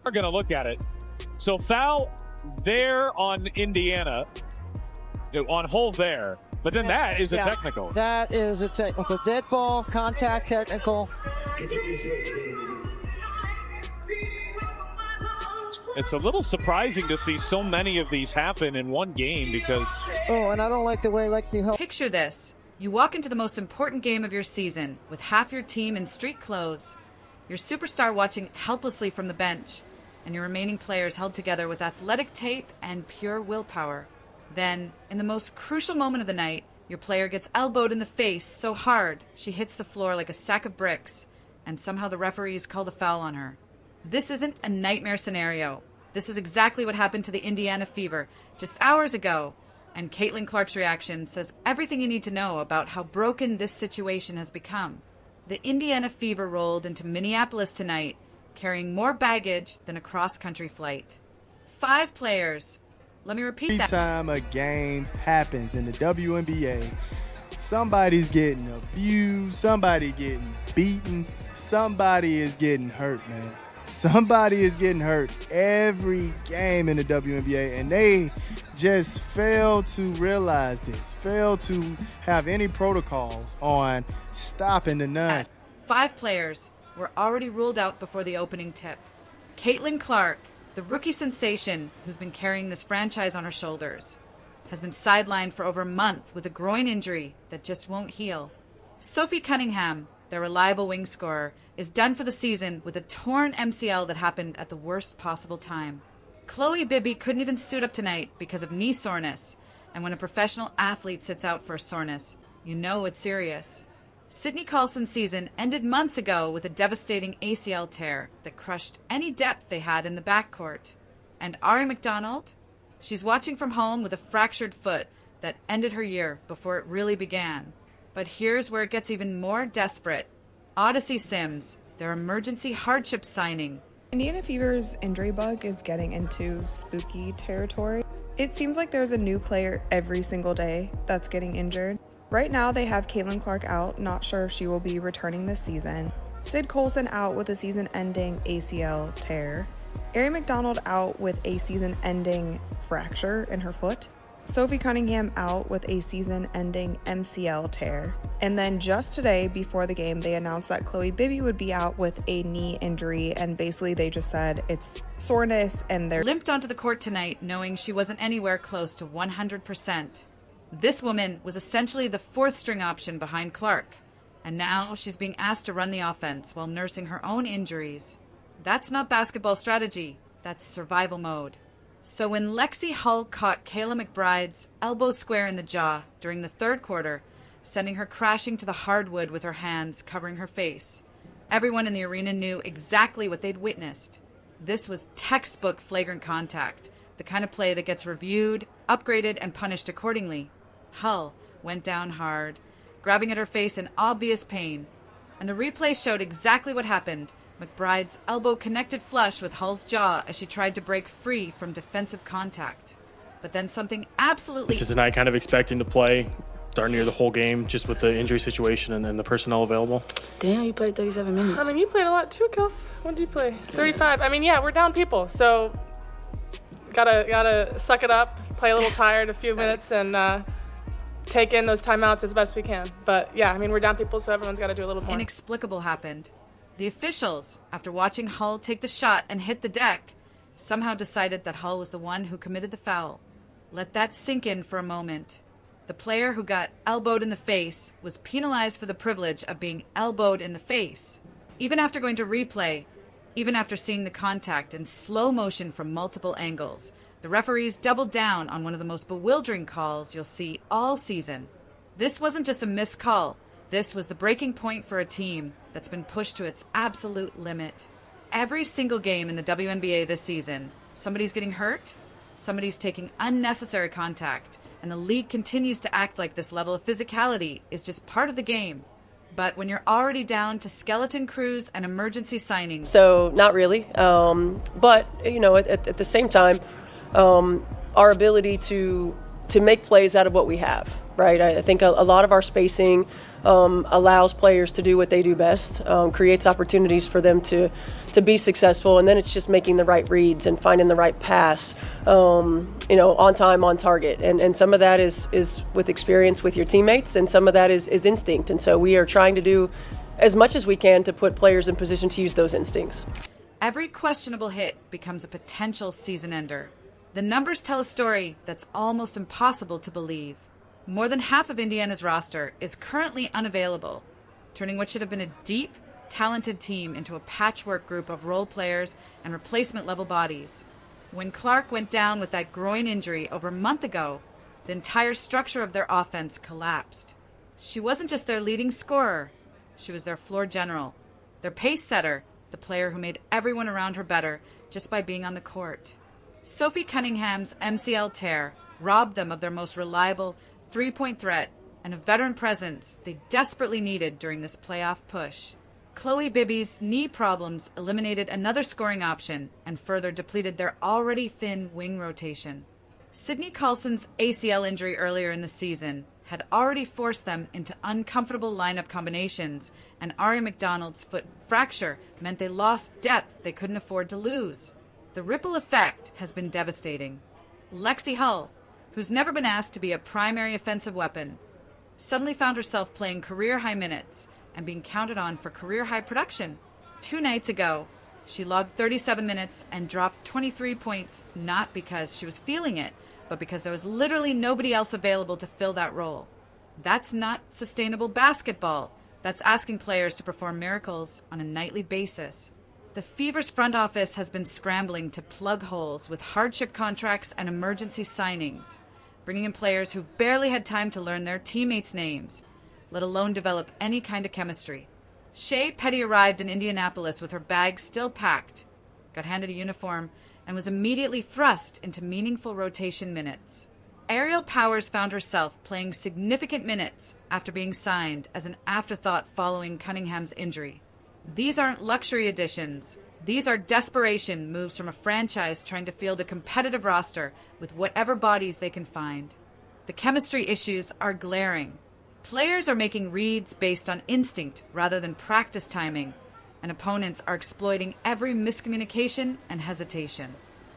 We're going to look at it. So foul there on Indiana, on Hull there. But then that is a technical. That is a technical. Dead ball, contact technical. It's a little surprising to see so many of these happen in one game because... Oh, and I don't like the way Lexie Hull... Picture this. You walk into the most important game of your season with half your team in street clothes, your superstar watching helplessly from the bench, and your remaining players held together with athletic tape and pure willpower. Then, in the most crucial moment of the night, your player gets elbowed in the face so hard she hits the floor like a sack of bricks, and somehow the referees call the foul on her. This isn't a nightmare scenario. This is exactly what happened to the Indiana Fever just hours ago, and Caitlin Clark's reaction says everything you need to know about how broken this situation has become. The Indiana Fever rolled into Minneapolis tonight, carrying more baggage than a cross-country flight. 5 players. Let me repeat that. Every time a game happens in the WNBA, somebody's getting abused, somebody getting beaten, somebody is getting hurt, man. Somebody is getting hurt every game in the WNBA, and they just fail to realize this, fail to have any protocols on stopping the nonsense. 5 players were already ruled out before the opening tip. Caitlin Clark, the rookie sensation who's been carrying this franchise on her shoulders, has been sidelined for over a month with a groin injury that just won't heal. Sophie Cunningham, their reliable wing scorer, is done for the season with a torn MCL that happened at the worst possible time. Chloe Bibby couldn't even suit up tonight because of knee soreness, and when a professional athlete sits out for a soreness, you know it's serious. Sydney Carlson's season ended months ago with a devastating ACL tear that crushed any depth they had in the backcourt. And Ari McDonald? She's watching from home with a fractured foot that ended her year before it really began. But here's where it gets even more desperate. Odyssey Sims, their emergency hardship signing. Indiana Fever's injury bug is getting into spooky territory. It seems like there's a new player every single day that's getting injured. Right now they have Caitlin Clark out, not sure if she will be returning this season. Sid Colson out with a season-ending ACL tear. Ari McDonald out with a season-ending fracture in her foot. Sophie Cunningham out with a season-ending MCL tear. And then just today, before the game, they announced that Chloe Bibby would be out with a knee injury, and basically they just said it's soreness and they're limped onto the court tonight knowing she wasn't anywhere close to 100%. This woman was essentially the 4th-string option behind Clark, and now she's being asked to run the offense while nursing her own injuries. That's not basketball strategy, that's survival mode. So when Lexie Hull caught Kayla McBride's elbow square in the jaw during the 3rd quarter, sending her crashing to the hardwood with her hands covering her face, everyone in the arena knew exactly what they'd witnessed. This was textbook flagrant contact, the kind of play that gets reviewed, upgraded, and punished accordingly. Hull went down hard, grabbing at her face in obvious pain, and the replay showed exactly what happened. McBride's elbow connected flush with Hull's jaw as she tried to break free from defensive contact. But then something absolutely... Tonight, kind of expecting to play darn near the whole game just with the injury situation and then the personnel available. Damn, you played 37 minutes. I mean, you played a lot too, Kels. What did you play? 35. I mean, yeah, we're down people, so gotta suck it up, play a little tired a few minutes, and take in those timeouts as best we can. But yeah, I mean, we're down people, so everyone's got to do a little more. Inexplicable happened. The officials, after watching Hull take the shot and hit the deck, somehow decided that Hull was the one who committed the foul. Let that sink in for a moment. The player who got elbowed in the face was penalized for the privilege of being elbowed in the face. Even after going to replay, even after seeing the contact in slow motion from multiple angles, the referees doubled down on one of the most bewildering calls you'll see all season. This wasn't just a missed call. This was the breaking point for a team that's been pushed to its absolute limit. Every single game in the WNBA this season, somebody's getting hurt, somebody's taking unnecessary contact, and the league continues to act like this level of physicality is just part of the game. But when you're already down to skeleton crews and emergency signings... So, not really. But, you know, at the same time, our ability to to make plays out of what we have, right? I think a lot of our spacing allows players to do what they do best, creates opportunities for them to be successful, and then it's just making the right reads and finding the right pass, on time, on target. And some of that is with experience with your teammates, and some of that is instinct. And so we are trying to do as much as we can to put players in position to use those instincts. Every questionable hit becomes a potential season ender. The numbers tell a story that's almost impossible to believe. More than half of Indiana's roster is currently unavailable, turning what should have been a deep, talented team into a patchwork group of role players and replacement-level bodies. When Clark went down with that groin injury over a month ago, the entire structure of their offense collapsed. She wasn't just their leading scorer. She was their floor general, their pace setter, the player who made everyone around her better just by being on the court. Sophie Cunningham's MCL tear robbed them of their most reliable three-point threat and a veteran presence they desperately needed during this playoff push. Chloe Bibby's knee problems eliminated another scoring option and further depleted their already thin wing rotation. Sydney Carlson's ACL injury earlier in the season had already forced them into uncomfortable lineup combinations, and Ari McDonald's foot fracture meant they lost depth they couldn't afford to lose. The ripple effect has been devastating. Lexie Hull, who's never been asked to be a primary offensive weapon, suddenly found herself playing career-high minutes and being counted on for career-high production. 2 nights ago, she logged 37 minutes and dropped 23 points, not because she was feeling it, but because there was literally nobody else available to fill that role. That's not sustainable basketball. That's asking players to perform miracles on a nightly basis. The Fever's front office has been scrambling to plug holes with hardship contracts and emergency signings, bringing in players who've barely had time to learn their teammates' names, let alone develop any kind of chemistry. Shea Petty arrived in Indianapolis with her bag still packed, got handed a uniform, and was immediately thrust into meaningful rotation minutes. Ariel Powers found herself playing significant minutes after being signed as an afterthought following Cunningham's injury. These aren't luxury additions. These are desperation moves from a franchise trying to field a competitive roster with whatever bodies they can find. The chemistry issues are glaring. Players are making reads based on instinct rather than practice timing, and opponents are exploiting every miscommunication and hesitation.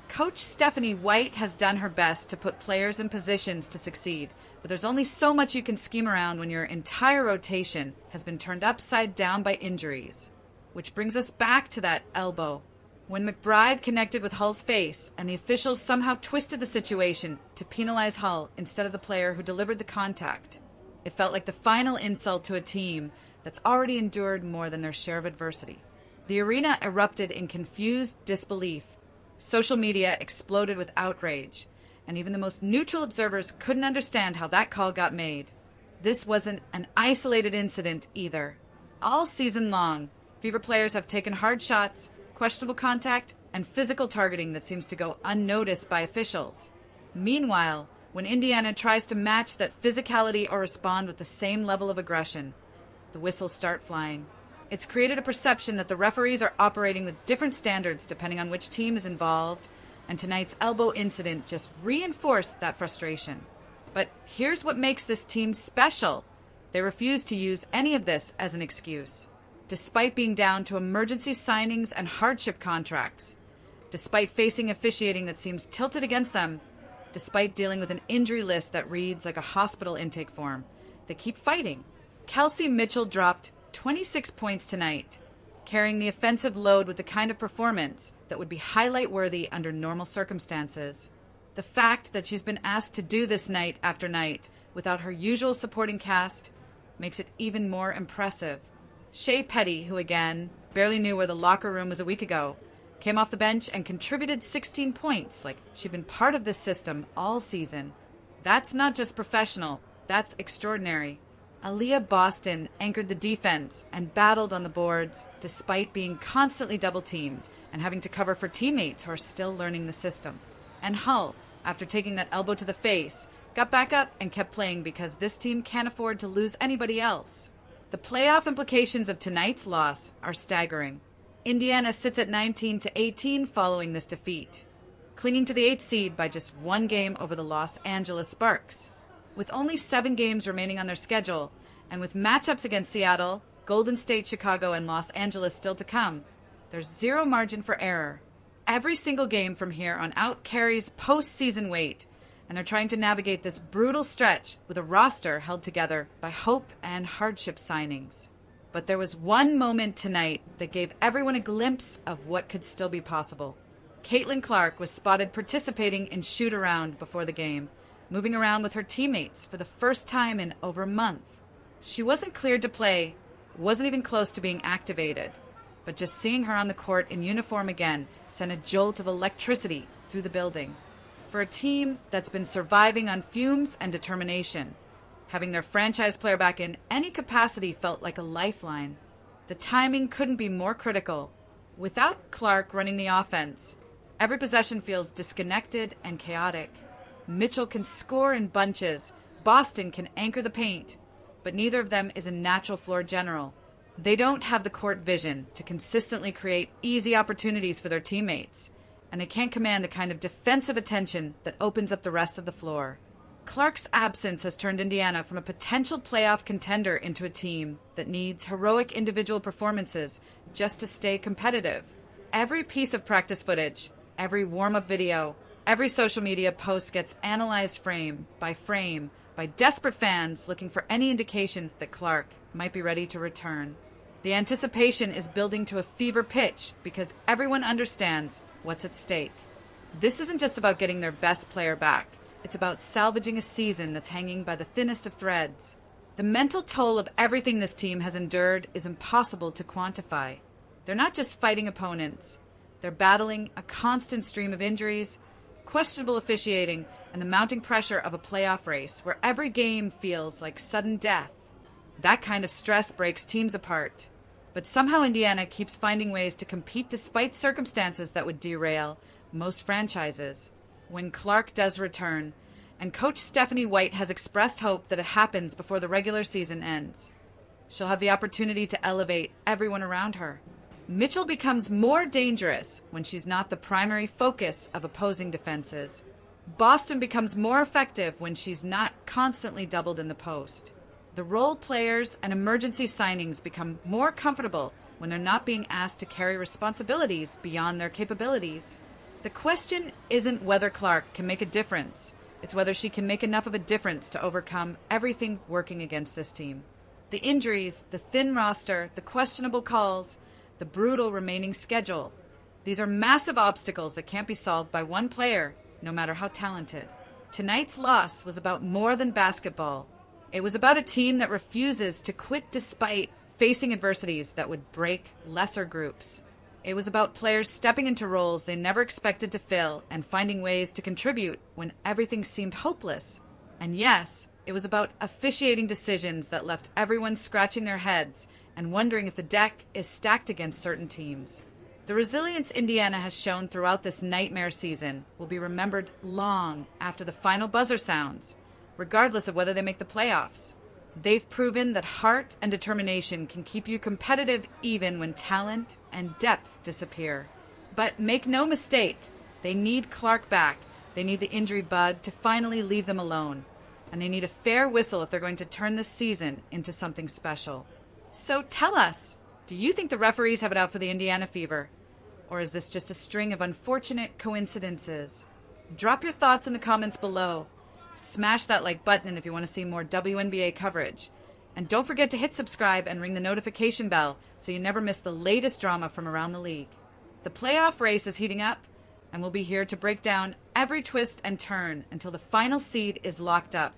Coach Stephanie White has done her best to put players in positions to succeed, but there's only so much you can scheme around when your entire rotation has been turned upside down by injuries. Which brings us back to that elbow. When McBride connected with Hull's face and the officials somehow twisted the situation to penalize Hull instead of the player who delivered the contact, it felt like the final insult to a team that's already endured more than their share of adversity. The arena erupted in confused disbelief. Social media exploded with outrage, and even the most neutral observers couldn't understand how that call got made. This wasn't an isolated incident either. All season long, Fever players have taken hard shots, questionable contact, and physical targeting that seems to go unnoticed by officials. Meanwhile, when Indiana tries to match that physicality or respond with the same level of aggression, the whistles start flying. It's created a perception that the referees are operating with different standards depending on which team is involved, and tonight's elbow incident just reinforced that frustration. But here's what makes this team special. They refuse to use any of this as an excuse. Despite being down to emergency signings and hardship contracts, despite facing officiating that seems tilted against them, despite dealing with an injury list that reads like a hospital intake form, they keep fighting. Kelsey Mitchell dropped 26 points tonight, carrying the offensive load with the kind of performance that would be highlight-worthy under normal circumstances. The fact that she's been asked to do this night after night without her usual supporting cast makes it even more impressive. Shea Petty, who again barely knew where the locker room was a week ago, came off the bench and contributed 16 points like she'd been part of this system all season. That's not just professional, that's extraordinary. Aaliyah Boston anchored the defense and battled on the boards despite being constantly double-teamed and having to cover for teammates who are still learning the system. And Hull, after taking that elbow to the face, got back up and kept playing because this team can't afford to lose anybody else. The playoff implications of tonight's loss are staggering. Indiana sits at 19-18 following this defeat. clinging to the 8th seed by just 1 game over the Los Angeles Sparks. With only 7 games remaining on their schedule, and with matchups against Seattle, Golden State, Chicago, and Los Angeles still to come, there's zero margin for error. Every single game from here on out carries postseason weight, and they're trying to navigate this brutal stretch with a roster held together by hope and hardship signings. But there was one moment tonight that gave everyone a glimpse of what could still be possible. Caitlin Clark was spotted participating in shoot-around before the game, moving around with her teammates for the first time in over a month. She wasn't cleared to play, wasn't even close to being activated, but just seeing her on the court in uniform again sent a jolt of electricity through the building. For a team that's been surviving on fumes and determination, having their franchise player back in any capacity felt like a lifeline. The timing couldn't be more critical. Without Clark running the offense, every possession feels disconnected and chaotic. Mitchell can score in bunches, Boston can anchor the paint, but neither of them is a natural floor general. They don't have the court vision to consistently create easy opportunities for their teammates, and they can't command the kind of defensive attention that opens up the rest of the floor. Clark's absence has turned Indiana from a potential playoff contender into a team that needs heroic individual performances just to stay competitive. Every piece of practice footage, every warm-up video, every social media post gets analyzed frame by desperate fans looking for any indication that Clark might be ready to return. The anticipation is building to a fever pitch because everyone understands what's at stake. This isn't just about getting their best player back. It's about salvaging a season that's hanging by the thinnest of threads. The mental toll of everything this team has endured is impossible to quantify. They're not just fighting opponents. They're battling a constant stream of injuries, questionable officiating, and the mounting pressure of a playoff race where every game feels like sudden death. That kind of stress breaks teams apart. But somehow Indiana keeps finding ways to compete despite circumstances that would derail most franchises. When Clark does return, and Coach Stephanie White has expressed hope that it happens before the regular season ends, she'll have the opportunity to elevate everyone around her. Mitchell becomes more dangerous when she's not the primary focus of opposing defenses. Boston becomes more effective when she's not constantly doubled in the post. The role players and emergency signings become more comfortable when they're not being asked to carry responsibilities beyond their capabilities. The question isn't whether Clark can make a difference. It's whether she can make enough of a difference to overcome everything working against this team. The injuries, the thin roster, the questionable calls, the brutal remaining schedule. These are massive obstacles that can't be solved by one player, no matter how talented. Tonight's loss was about more than basketball. It was about a team that refuses to quit despite facing adversities that would break lesser groups. It was about players stepping into roles they never expected to fill and finding ways to contribute when everything seemed hopeless. And yes, it was about officiating decisions that left everyone scratching their heads and wondering if the deck is stacked against certain teams. The resilience Indiana has shown throughout this nightmare season will be remembered long after the final buzzer sounds, regardless of whether they make the playoffs. They've proven that heart and determination can keep you competitive even when talent and depth disappear. But make no mistake, they need Clark back. They need the injury bug to finally leave them alone. And they need a fair whistle if they're going to turn this season into something special. So tell us, do you think the referees have it out for the Indiana Fever? Or is this just a string of unfortunate coincidences? Drop your thoughts in the comments below. Smash that like button if you want to see more WNBA coverage. And don't forget to hit subscribe and ring the notification bell so you never miss the latest drama from around the league. The playoff race is heating up, and we'll be here to break down every twist and turn until the final seed is locked up.